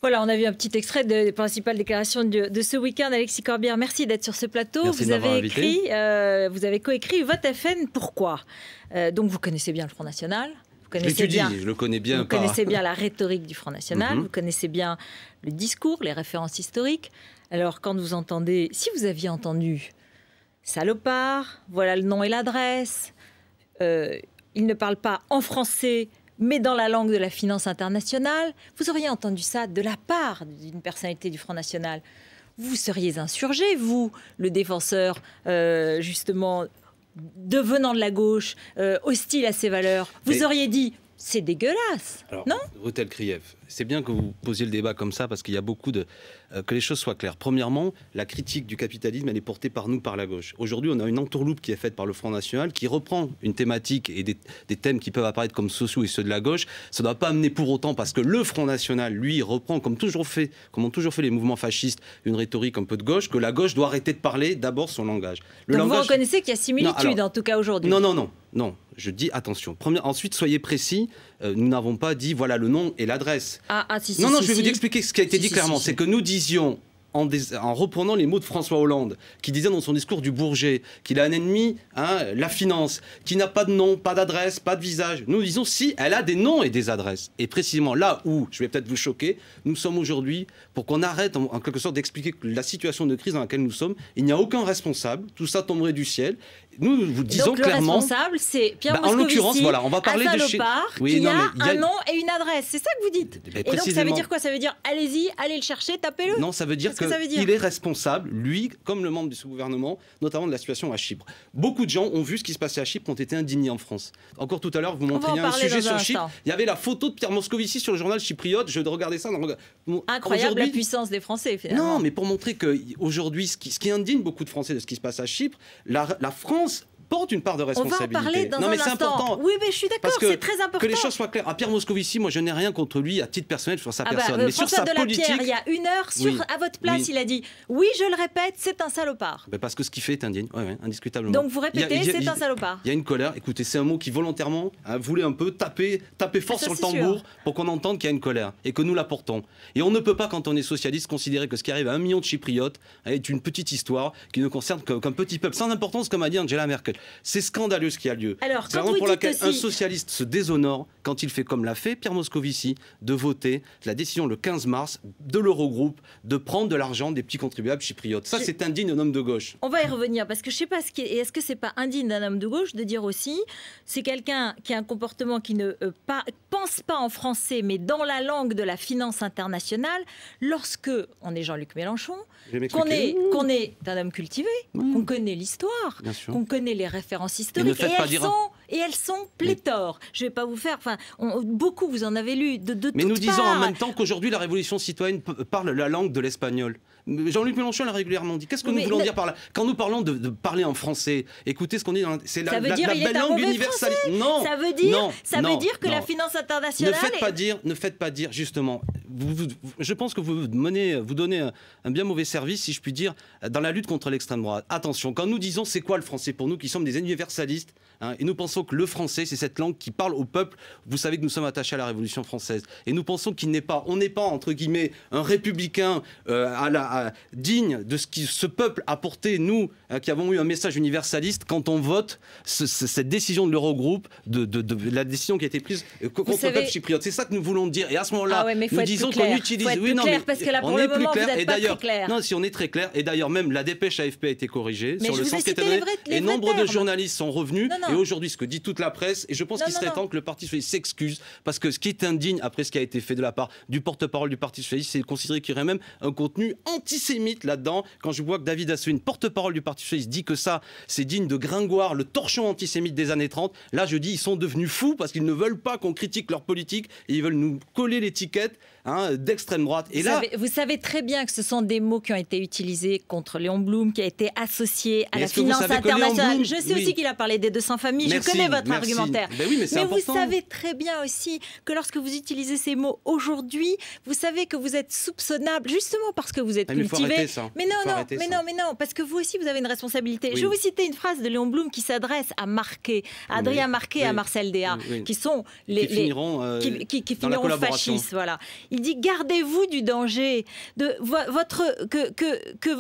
Voilà, on a vu un petit extrait des principales déclarations de ce week-end. Alexis Corbière, merci d'être sur ce plateau. Merci vous avez coécrit Vote FN. Pourquoi donc vous connaissez bien le Front National. Je le connais bien. Vous connaissez bien la rhétorique du Front National. Vous connaissez bien le discours, les références historiques. Alors quand vous entendez, si vous aviez entendu salopard, voilà le nom et l'adresse, il ne parle pas en français, mais dans la langue de la finance internationale, vous auriez entendu ça de la part d'une personnalité du Front National. Vous seriez insurgé, vous, le défenseur, justement, devenant de la gauche, hostile à ses valeurs. Vous auriez dit, c'est dégueulasse, alors, non? Hôtel Kriev, c'est bien que vous posiez le débat comme ça, parce qu'il y a beaucoup de... que les choses soient claires. Premièrement, la critique du capitalisme, elle est portée par nous, par la gauche. Aujourd'hui, on a une entourloupe qui est faite par le Front National, qui reprend une thématique et des thèmes qui peuvent apparaître comme sociaux et ceux de la gauche. Ça ne doit pas amener pour autant, parce que le Front National, lui, reprend, comme ont toujours fait les mouvements fascistes, une rhétorique un peu de gauche, que la gauche doit arrêter de parler d'abord son langage. Donc vous reconnaissez qu'il y a similitude, en tout cas aujourd'hui. Non, je dis attention. Ensuite, soyez précis, nous n'avons pas dit voilà le nom et l'adresse. Si, non, je vais vous expliquer ce qui a été dit clairement. C'est que nous disions, en reprenant les mots de François Hollande, qui disait dans son discours du Bourget qu'il a un ennemi, la finance, qui n'a pas de nom, pas d'adresse, pas de visage. Nous disons si elle a des noms et des adresses. Et précisément là où, je vais peut-être vous choquer, nous sommes aujourd'hui, pour qu'on arrête en quelque sorte d'expliquer la situation de crise dans laquelle nous sommes, il n'y a aucun responsable, tout ça tomberait du ciel. Nous vous disons donc, clairement... le responsable, c'est Pierre Moscovici, en l'occurrence, voilà, on va parler un salopard qui a un nom et une adresse. C'est ça que vous dites. Et donc ça veut dire quoi? Ça veut dire allez-y, allez le chercher, tapez-le? Non, ça veut dire qu'il est responsable, lui, comme le membre de ce gouvernement, notamment de la situation à Chypre. Beaucoup de gens ont vu ce qui se passait à Chypre, ont été indignés en France. Encore tout à l'heure, vous montriez un sujet sur Chypre. Il y avait la photo de Pierre Moscovici sur le journal chypriote. Je regardais ça. Incroyable la puissance des Français, finalement. Non, mais pour montrer qu'aujourd'hui, ce qui indigne beaucoup de Français de ce qui se passe à Chypre, la France porte une part de responsabilité. On va en parler dans un instant. Important. Oui, mais je suis d'accord, c'est très important. Que les choses soient claires. À Pierre Moscovici, moi, je n'ai rien contre lui à titre personnel sur sa personne. Mais sur sa politique... il y a une heure, à votre place, il a dit « Oui, je le répète, c'est un salopard ». Parce que ce qu'il fait est indigne, indiscutablement. Donc vous répétez, c'est un salopard. Il y a une colère. Écoutez, c'est un mot qui volontairement voulait un peu taper fort sur le tambour pour qu'on entende qu'il y a une colère et que nous la portons. Et on ne peut pas, quand on est socialiste, considérer que ce qui arrive à 1 million de Chypriotes est une petite histoire qui ne concerne qu'un petit peuple, sans importance, comme a dit Angela Merkel. C'est scandaleux ce qui a lieu. Alors, c'est la raison pour laquelle un socialiste se déshonore quand il fait comme l'a fait Pierre Moscovici, de voter la décision le 15 mars de l'Eurogroupe de prendre de l'argent des petits contribuables chypriotes. Ça, c'est indigne d'un homme de gauche. On va y revenir, parce que je ne sais pas est-ce que c'est pas indigne d'un homme de gauche de dire aussi, c'est quelqu'un qui a un comportement qui ne pense pas en français, mais dans la langue de la finance internationale, lorsque on est Jean-Luc Mélenchon, qu'on est un homme cultivé, qu'on connaît l'histoire, qu'on connaît les références historiques, et elles sont pléthores. Je ne vais pas vous faire... beaucoup, vous en avez lu, de toutes parts. Mais nous disons en même temps qu'aujourd'hui, la révolution citoyenne parle la langue de l'espagnol. Jean-Luc Mélenchon l'a régulièrement dit. Qu'est-ce que nous voulons dire par là? Quand nous parlons de parler en français, écoutez ce qu'on dit, c'est la belle langue universelle. Non, ça veut dire que la finance internationale... Ne faites pas dire, justement... je pense que vous donnez un bien mauvais service, si je puis dire, dans la lutte contre l'extrême droite. Attention, quand nous disons c'est quoi le français pour nous qui sommes des universalistes, et nous pensons que le français c'est cette langue qui parle au peuple, vous savez que nous sommes attachés à la Révolution française, et nous pensons on n'est pas entre guillemets un républicain digne de ce peuple a porté, nous qui avons eu un message universaliste quand on vote cette décision de l'Eurogroupe, de la décision qui a été prise contre le peuple chypriote. C'est ça que nous voulons dire, et à ce moment-là nous disons qu'on utilise... parce que là, pour le moment, vous n'êtes pas très clair. Non, si on est très clair, et d'ailleurs même la dépêche AFP a été corrigée sur le sens qui était donné, et nombre de journalistes sont revenus, et aujourd'hui ce que dit toute la presse, et je pense qu'il serait temps que le Parti socialiste s'excuse, parce que ce qui est indigne après ce qui a été fait de la part du porte-parole du Parti socialiste, c'est de considérer qu'il y aurait même un contenu antisémite là-dedans. Quand je vois que David Assouline, porte-parole du Parti socialiste, dit que ça, c'est digne de Gringoire, le torchon antisémite des années 30, là je dis ils sont devenus fous parce qu'ils ne veulent pas qu'on critique leur politique, et ils veulent nous coller l'étiquette d'extrême droite. Et vous savez très bien que ce sont des mots qui ont été utilisés contre Léon Blum, qui a été associé à la finance internationale. Je sais aussi qu'il a parlé des 200 familles. Je connais votre argumentaire. Mais vous savez très bien aussi que lorsque vous utilisez ces mots aujourd'hui, vous savez que vous êtes soupçonnable, justement parce que vous êtes cultivé. Mais non, parce que vous aussi vous avez une responsabilité. Je vais vous citer une phrase de Léon Blum qui s'adresse à Adrien Marquet et à Marcel Déat, qui sont qui finiront fascistes. Voilà. Il dit gardez-vous du danger. Que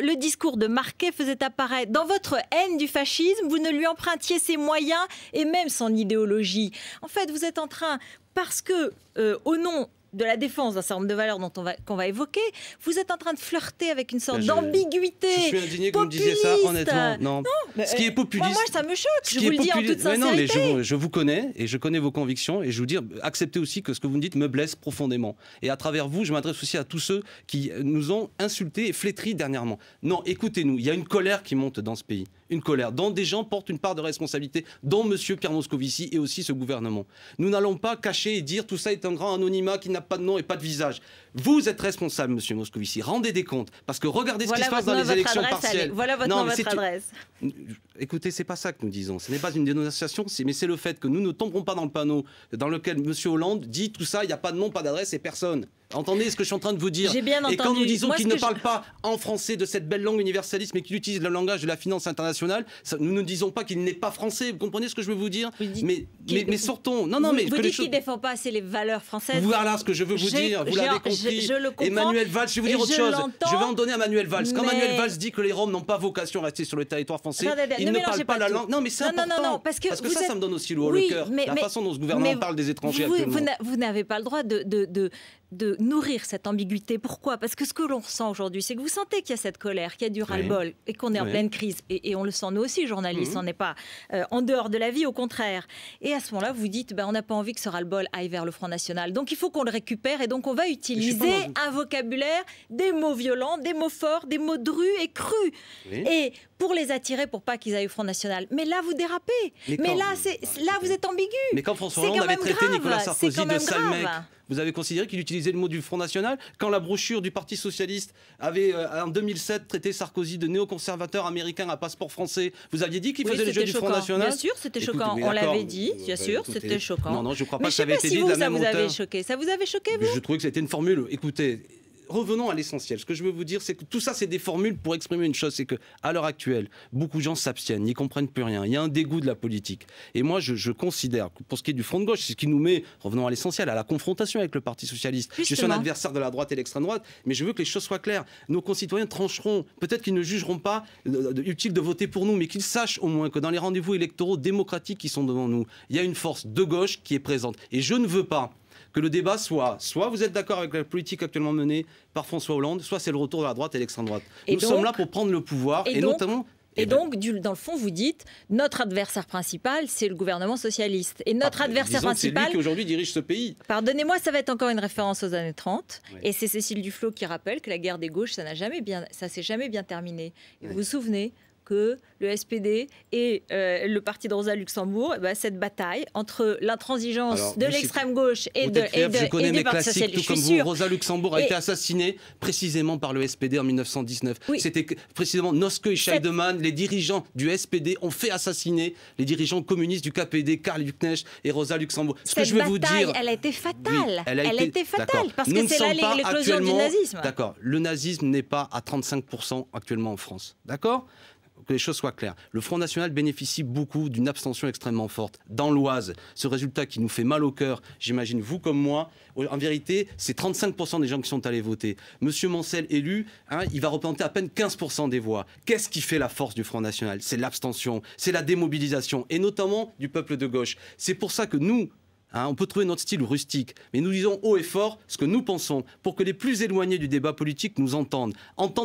le discours de Marquet faisait apparaître dans votre haine du fascisme, vous ne lui empruntiez ses moyens et même son idéologie. En fait, vous êtes en train, parce que au nom de la défense d'un certain nombre de valeurs qu'on va évoquer, vous êtes en train de flirter avec une sorte d'ambiguïté. Je suis indigné que vous me disiez ça, honnêtement. Non. Ce qui est populiste. Moi, ça me choque. Je vous le dis en toute sincérité. Non, mais je vous connais et je connais vos convictions et je vous dis, acceptez aussi que ce que vous me dites me blesse profondément. Et à travers vous, je m'adresse aussi à tous ceux qui nous ont insultés et flétris dernièrement. Non, écoutez-nous, il y a une colère qui monte dans ce pays. Une colère dont des gens portent une part de responsabilité, dont M. Pierre Moscovici et aussi ce gouvernement. Nous n'allons pas cacher et dire tout ça est un grand anonymat qui n'a pas de nom et pas de visage. Vous êtes responsable, M. Moscovici. Rendez des comptes. Parce que regardez ce qui se passe dans les élections partielles. Voilà votre adresse. Écoutez, c'est pas ça que nous disons. Ce n'est pas une dénonciation, mais c'est le fait que nous ne tomberons pas dans le panneau dans lequel M. Hollande dit tout ça, il n'y a pas de nom, pas d'adresse et personne. Entendez ce que je suis en train de vous dire. J'ai bien entendu. Et quand nous disons qu'il ne parle pas en français de cette belle langue universaliste, mais qu'il utilise le langage de la finance internationale, nous ne disons pas qu'il n'est pas français. Vous comprenez ce que je veux vous dire? Mais sortons. Non, mais vous dites qu'il ne défend pas assez les valeurs françaises. Voilà ce que je veux vous dire. Vous l'avez compris. Je le comprends. Emmanuel Valls, je vais vous dire autre chose. Je vais en donner à Manuel Valls. Quand Manuel Valls dit que les Roms n'ont pas vocation à rester sur le territoire français, il ne parle pas la langue. Non, mais c'est important. Non, parce que ça me donne aussi l'eau au cœur. La façon dont ce gouvernement parle des étrangers actuellement. Vous n'avez pas le droit de nourrir cette ambiguïté. Pourquoi? Parce que ce que l'on ressent aujourd'hui, c'est que vous sentez qu'il y a cette colère, qu'il y a du ras-le-bol et qu'on est en pleine crise. Et on le sent nous aussi, journalistes, on n'est pas en dehors de la vie, au contraire. Et à ce moment-là, vous dites, on n'a pas envie que ce ras-le-bol aille vers le Front National. Donc il faut qu'on le récupère et donc on va utiliser un vocabulaire, des mots violents, des mots forts, des mots drus et crus. Et pour les attirer, pour pas qu'ils aillent au Front National. Mais là, vous dérapez. Mais là, vous êtes ambigu. Mais quand François Hollande avait traité Nicolas Sarkozy de sale mec, vous avez considéré qu'il utilisait le mot du Front National? Quand la brochure du Parti Socialiste avait, en 2007, traité Sarkozy de néoconservateur américain à passeport français, vous aviez dit qu'il faisait le jeu du Front National? Bien sûr, c'était choquant. On l'avait dit, bien sûr, c'était choquant. Non, je ne crois pas que ça avait été dit de la même hauteur. Ça vous avait choqué, vous? Je trouvais que c'était une formule. Écoutez, revenons à l'essentiel. Ce que je veux vous dire, c'est que tout ça, c'est des formules pour exprimer une chose. C'est qu'à l'heure actuelle, beaucoup de gens s'abstiennent, n'y comprennent plus rien. Il y a un dégoût de la politique. Et moi, je considère, pour ce qui est du front de gauche, c'est ce qui nous met, revenons à l'essentiel, à la confrontation avec le Parti Socialiste. Justement. Je suis un adversaire de la droite et de l'extrême droite, mais je veux que les choses soient claires. Nos concitoyens trancheront. Peut-être qu'ils ne jugeront pas utile de voter pour nous, mais qu'ils sachent au moins que dans les rendez-vous électoraux démocratiques qui sont devant nous, il y a une force de gauche qui est présente. Et je ne veux pas que le débat soit vous êtes d'accord avec la politique actuellement menée par François Hollande, soit c'est le retour de la droite et l'extrême droite. Nous sommes là pour prendre le pouvoir et notamment... donc, dans le fond, vous dites, notre adversaire principal, c'est le gouvernement socialiste. Et notre adversaire principal... C'est lui qui aujourd'hui dirige ce pays. Pardonnez-moi, ça va être encore une référence aux années 30. Oui. Et c'est Cécile Duflot qui rappelle que la guerre des gauches, ça s'est jamais bien terminé. Et vous vous souvenez que le SPD et le parti de Rosa Luxembourg, cette bataille entre l'intransigeance de l'extrême gauche et du Parti socialiste. Tout comme vous, Rosa Luxembourg a été assassinée précisément par le SPD en 1919. Oui. C'était précisément Noske et Scheidemann, les dirigeants du SPD ont fait assassiner les dirigeants communistes du KPD, Karl Liebknecht et Rosa Luxembourg. Cette bataille, elle a été fatale. Elle a été fatale parce que c'est là l'éclosion du nazisme. D'accord. Le nazisme n'est pas à 35% actuellement en France. D'accord ? Que les choses soient claires. Le Front National bénéficie beaucoup d'une abstention extrêmement forte. Dans l'Oise, ce résultat qui nous fait mal au cœur, j'imagine vous comme moi, en vérité, c'est 35% des gens qui sont allés voter. Monsieur Moncel, élu, il va représenter à peine 15% des voix. Qu'est-ce qui fait la force du Front National? C'est l'abstention, c'est la démobilisation, et notamment du peuple de gauche. C'est pour ça que nous, on peut trouver notre style rustique, mais nous disons haut et fort ce que nous pensons pour que les plus éloignés du débat politique nous entendent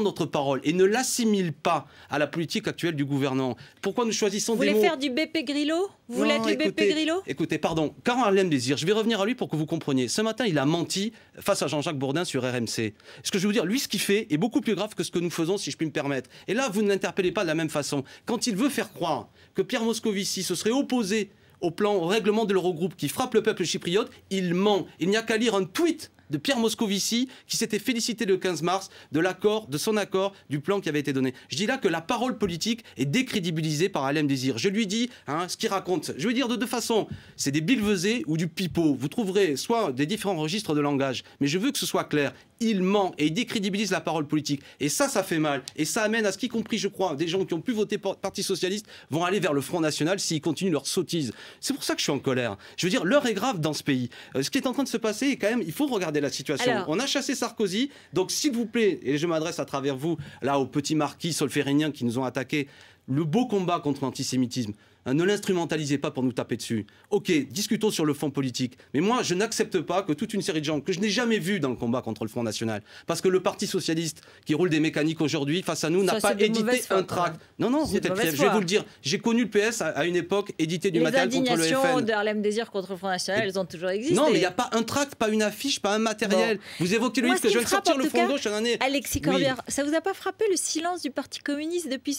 notre parole et ne l'assimilent pas à la politique actuelle du gouvernement. Pourquoi nous choisissons des mots... Vous voulez faire du BP Grillo? Vous voulez être du BP Grillo? Écoutez, pardon, Caron Harlem Désir, je vais revenir à lui pour que vous compreniez. Ce matin, il a menti face à Jean-Jacques Bourdin sur RMC. Ce que je veux vous dire, lui, ce qu'il fait est beaucoup plus grave que ce que nous faisons, si je puis me permettre. Et là, vous ne l'interpellez pas de la même façon. Quand il veut faire croire que Pierre Moscovici se serait opposé au règlement de l'Eurogroupe qui frappe le peuple chypriote, il ment. Il n'y a qu'à lire un tweet de Pierre Moscovici qui s'était félicité le 15 mars de son accord, du plan qui avait été donné. Je dis là que la parole politique est décrédibilisée par Harlem Désir. Je lui dis ce qu'il raconte. Je veux dire de deux façons. C'est des billevesées ou du pipeau. Vous trouverez soit des différents registres de langage. Mais je veux que ce soit clair. Il ment et il décrédibilise la parole politique. Et ça fait mal. Et ça amène à ce qu'y compris, je crois, des gens qui ont pu voter Parti Socialiste vont aller vers le Front National s'ils continuent leur sottise. C'est pour ça que je suis en colère. Je veux dire, l'heure est grave dans ce pays. Ce qui est en train de se passer, quand même, il faut regarder la situation. On a chassé Sarkozy, donc s'il vous plaît, et je m'adresse à travers vous, là, aux petits marquis solfériniens qui nous ont attaqués, le beau combat contre l'antisémitisme, ne l'instrumentalisez pas pour nous taper dessus. Ok, discutons sur le fond politique. Mais moi, je n'accepte pas que toute une série de gens que je n'ai jamais vus dans le combat contre le Front National, parce que le Parti socialiste qui roule des mécaniques aujourd'hui face à nous n'a pas édité un tract. Non, je vais vous le dire. J'ai connu le PS à une époque, édité du matériel contre le FN. Les indignations de Harlem Désir contre le Front National, elles ont toujours existé. Non, mais il n'y a pas un tract, pas une affiche, pas un matériel. Bon. Vous évoquez le livre que je viens de sortir, le Front Gauche, en année. Alexis Corbière, ça vous a pas frappé le silence du Parti communiste depuis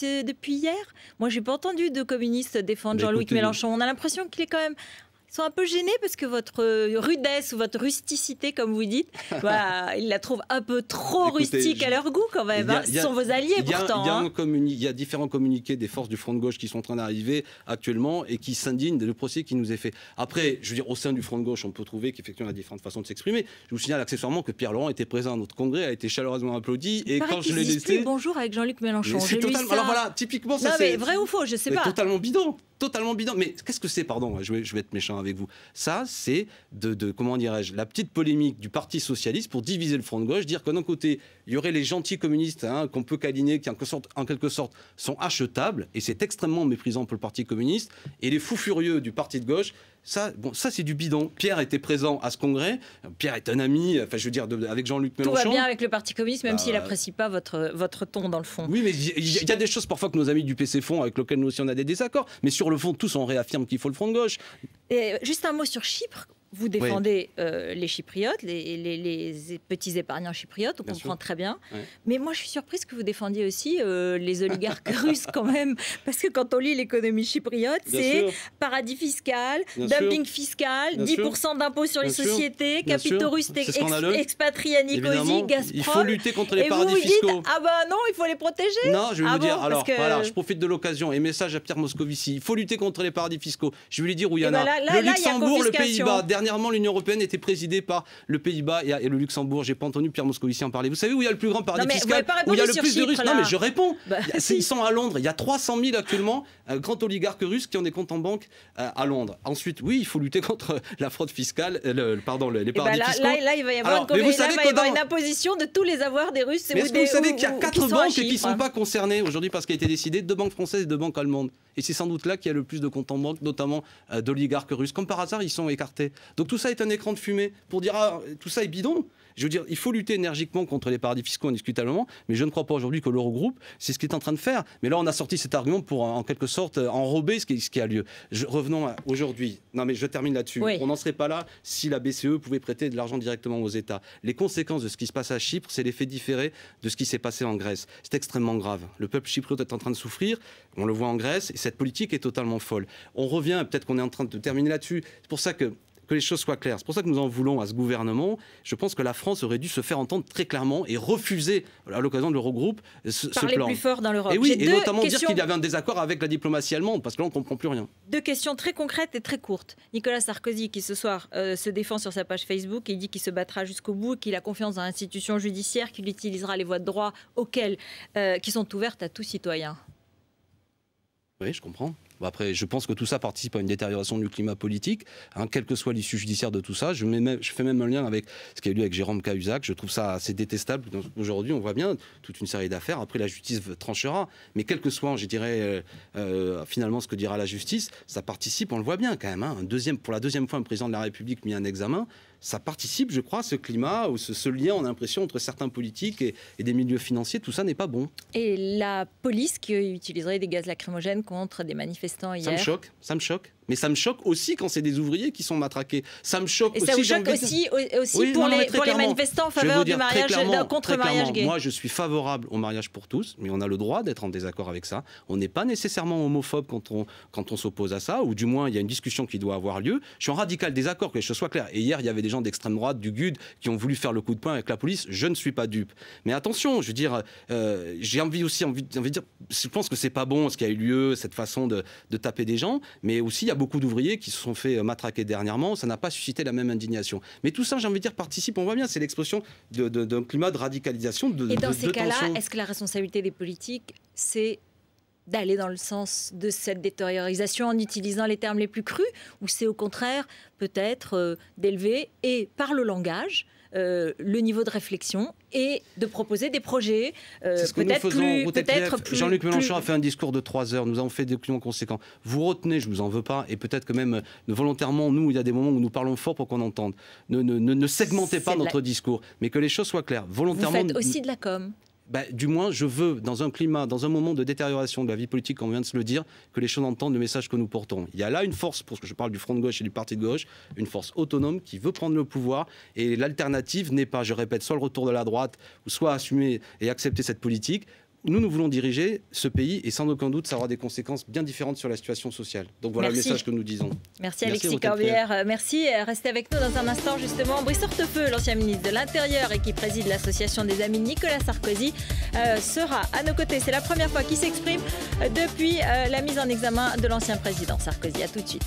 hier? Moi, j'ai pas entendu de communistes défendre Jean-Louis Mélenchon. On a l'impression qu'il est quand même... Ils sont un peu gênés parce que votre rudesse ou votre rusticité, comme vous dites, voilà, ils la trouvent un peu trop rustique à leur goût quand même. Ce sont vos alliés pourtant. Il y a différents communiqués des forces du Front de gauche qui sont en train d'arriver actuellement et qui s'indignent du procès qui nous est fait. Après, je veux dire, au sein du Front de gauche, on peut trouver qu'effectivement, il y a différentes façons de s'exprimer. Je vous signale accessoirement que Pierre Laurent était présent à notre congrès, a été chaleureusement applaudi. Et quand je l'ai laissé... bonjour avec Jean-Luc Mélenchon. C'est totalement... Alors voilà, typiquement, ça c'est... vrai ou faux, je sais pas. Totalement bidon. Totalement bidon. Mais qu'est-ce que c'est, pardon, je vais être méchant avec vous. Ça, c'est comment dirais-je, la petite polémique du Parti socialiste pour diviser le Front de gauche, dire que d'un côté, il y aurait les gentils communistes qu'on peut câliner, qui en quelque sorte sont achetables, et c'est extrêmement méprisant pour le Parti communiste, et les fous furieux du Parti de gauche. Ça, c'est du bidon. Pierre était présent à ce congrès. Pierre est un ami, enfin, je veux dire, avec Jean-Luc Mélenchon. Tout va bien avec le Parti communiste, même s'il n'apprécie pas votre ton dans le fond. Oui, mais il y a des choses parfois que nos amis du PC font, avec lesquelles nous aussi on a des désaccords. Mais sur le fond, tous on réaffirme qu'il faut le Front de gauche. Et juste un mot sur Chypre. Vous défendez les Chypriotes, les petits épargnants chypriotes, on comprend très bien. Ouais. Mais moi, je suis surprise que vous défendiez aussi les oligarques russes quand même. Parce que quand on lit l'économie chypriote, c'est paradis fiscal, dumping fiscal, 10% d'impôts sur les sociétés, capitaux russes expatriés à Nicosie, Gazprom. Il faut lutter contre les paradis fiscaux. Ah bah non, il faut les protéger. Non, je vais vous dire. Alors, voilà, je profite de l'occasion et message à Pierre Moscovici. Il faut lutter contre les paradis fiscaux. Je vais lui dire où il y en a. Le Luxembourg, le Pays-Bas. Dernièrement, l'Union européenne était présidée par le Pays-Bas et le Luxembourg. J'ai pas entendu Pierre Moscovici en parler. Vous savez où il y a le plus grand paradis fiscal, où il y a le plus de Russes? Non, mais je réponds. Ils sont à Londres. Il y a 300 000 actuellement grands oligarques russes qui ont des comptes en banque à Londres. Ensuite, oui, il faut lutter contre la fraude fiscale, les paradis fiscaux. Là, il va y avoir une imposition de tous les avoirs des Russes. Mais est-ce que vous savez qu'il y a 4 banques qui ne sont pas concernées aujourd'hui parce qu'il a été décidé, 2 banques françaises et 2 banques allemandes. Et c'est sans doute là qu'il y a le plus de comptes en banque, notamment d'oligarques russes. Comme par hasard, ils sont écartés. Donc tout ça est un écran de fumée pour dire tout ça est bidon. Je veux dire, il faut lutter énergiquement contre les paradis fiscaux indiscutablement, mais je ne crois pas aujourd'hui que l'Eurogroupe, c'est ce qu'il est en train de faire. Mais là, on a sorti cet argument pour, en quelque sorte, enrober ce qui a lieu. Revenons à aujourd'hui. Non, mais je termine là-dessus. Oui. On n'en serait pas là si la BCE pouvait prêter de l'argent directement aux États. Les conséquences de ce qui se passe à Chypre, c'est l'effet différé de ce qui s'est passé en Grèce. C'est extrêmement grave. Le peuple chypriote est en train de souffrir. On le voit en Grèce. Et cette politique est totalement folle. On revient, peut-être qu'on est en train de terminer là-dessus. C'est pour ça que les choses soient claires. C'est pour ça que nous en voulons à ce gouvernement. Je pense que la France aurait dû se faire entendre très clairement et refuser, à l'occasion de l'Eurogroupe, ce plan. Parler plus fort dans l'Europe. Et oui, et notamment dire qu'il y avait un désaccord avec la diplomatie allemande, parce que là, on ne comprend plus rien. 2 questions très concrètes et très courtes. Nicolas Sarkozy, qui ce soir se défend sur sa page Facebook et dit qu'il se battra jusqu'au bout, qu'il a confiance dans l'institution judiciaire, qu'il utilisera les voies de droit qui sont ouvertes à tout citoyen. Oui, je comprends. Après, je pense que tout ça participe à une détérioration du climat politique, quelle que soit l'issue judiciaire de tout ça. Je fais même un lien avec ce qu'il y a eu avec Jérôme Cahuzac. Je trouve ça assez détestable. Aujourd'hui, on voit bien toute une série d'affaires. Après, la justice tranchera. Mais quel que soit, je dirais, finalement, ce que dira la justice, ça participe, on le voit bien quand même. Pour la 2e fois, un président de la République mis en examen. Ça participe, je crois, à ce climat, ou ce lien, on a l'impression, entre certains politiques et des milieux financiers. Tout ça n'est pas bon. Et la police qui utiliserait des gaz lacrymogènes contre des manifestants hier. Ça me choque. Mais ça me choque aussi quand c'est des ouvriers qui sont matraqués. Ça me choque aussi. Et ça vous choque aussi oui, pour les manifestants en faveur du mariage, d'un contre-mariage gay. Moi, je suis favorable au mariage pour tous, mais on a le droit d'être en désaccord avec ça. On n'est pas nécessairement homophobe quand on s'oppose à ça, ou du moins, il y a une discussion qui doit avoir lieu. Je suis en radical désaccord, que les choses soient claires. Et hier, il y avait des gens d'extrême droite, du GUD, qui ont voulu faire le coup de poing avec la police. Je ne suis pas dupe. Mais attention, je veux dire, j'ai envie de dire, je pense que c'est pas bon ce qui a eu lieu, cette façon de taper des gens, mais aussi, il y a beaucoup d'ouvriers qui se sont fait matraquer dernièrement, ça n'a pas suscité la même indignation. Mais tout ça, j'ai envie de dire, participe, on voit bien, c'est l'expression d'un climat de radicalisation, Et dans ces cas-là, est-ce que la responsabilité des politiques, c'est d'aller dans le sens de cette détériorisation en utilisant les termes les plus crus, ou c'est au contraire peut-être d'élever, et par le langage, le niveau de réflexion et de proposer des projets c'est ce que nous faisons. peut-être plus... Jean-Luc Mélenchon a fait un discours de 3 heures. Nous avons fait des documents conséquents. Vous retenez, je ne vous en veux pas, et peut-être que même volontairement, nous, il y a des moments où nous parlons fort pour qu'on entende. Ne segmentez pas notre discours, mais que les choses soient claires. Volontairement, vous faites aussi de la com. Du moins, je veux, dans un climat, dans un moment de détérioration de la vie politique, comme on vient de se le dire, que les choses entendent le message que nous portons. Il y a là une force, pour ce que je parle du front de gauche et du parti de gauche, une force autonome qui veut prendre le pouvoir. Et l'alternative n'est pas, je répète, soit le retour de la droite, ou soit assumer et accepter cette politique. Nous voulons diriger ce pays et sans aucun doute, ça aura des conséquences bien différentes sur la situation sociale. Donc voilà le message que nous disons. Merci Alexis Corbière. Merci. Restez avec nous dans un instant justement. Brice Hortefeux, l'ancien ministre de l'Intérieur et qui préside l'association des amis de Nicolas Sarkozy, sera à nos côtés. C'est la première fois qu'il s'exprime depuis la mise en examen de l'ancien président Sarkozy. À tout de suite.